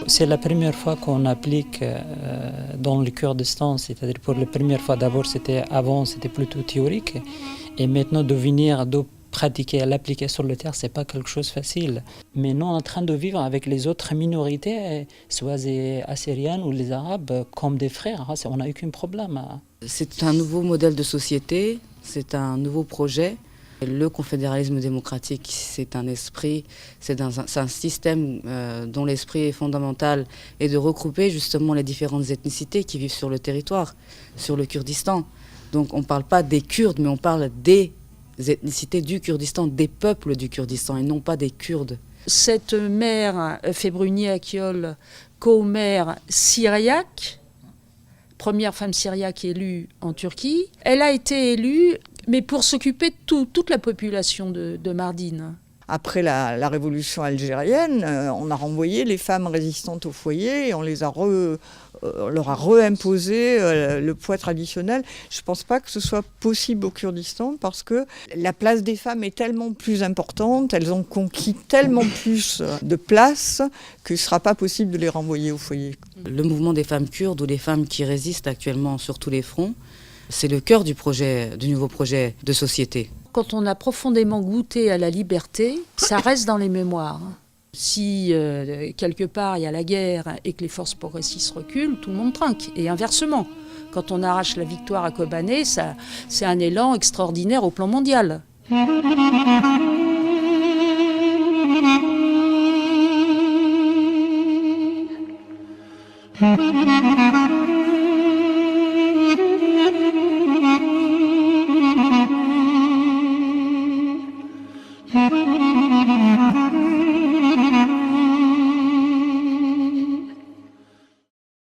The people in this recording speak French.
C'est la première fois qu'on applique dans le Kurdistan, c'est-à-dire pour la première fois, d'abord avant c'était plutôt théorique, et maintenant de pratiquer, l'appliquer sur le terrain, c'est pas quelque chose de facile. Mais nous, on est en train de vivre avec les autres minorités, soit les Assyriens ou les Arabes, comme des frères. On n'a aucun problème. C'est un nouveau modèle de société, c'est un nouveau projet. Le confédéralisme démocratique, c'est un esprit, c'est un système dont l'esprit est fondamental et de regrouper justement les différentes ethnicités qui vivent sur le territoire, sur le Kurdistan. Donc on ne parle pas des Kurdes, mais on parle des ethnicités du Kurdistan, des peuples du Kurdistan et non pas des Kurdes. Cette mère, Februni Akyol, co-mère syriaque, première femme syriaque élue en Turquie, elle a été élue, mais pour s'occuper de toute la population de Mardin. Après la révolution algérienne, on a renvoyé les femmes résistantes au foyer et on leur a réimposé le poids traditionnel. Je ne pense pas que ce soit possible au Kurdistan parce que la place des femmes est tellement plus importante, elles ont conquis tellement plus de place qu'il ne sera pas possible de les renvoyer au foyer. Le mouvement des femmes kurdes ou les femmes qui résistent actuellement sur tous les fronts, c'est le cœur du nouveau projet de société. Quand on a profondément goûté à la liberté, ça reste dans les mémoires. Si quelque part il y a la guerre et que les forces progressistes reculent, tout le monde trinque. Et inversement, quand on arrache la victoire à Kobané, c'est un élan extraordinaire au plan mondial.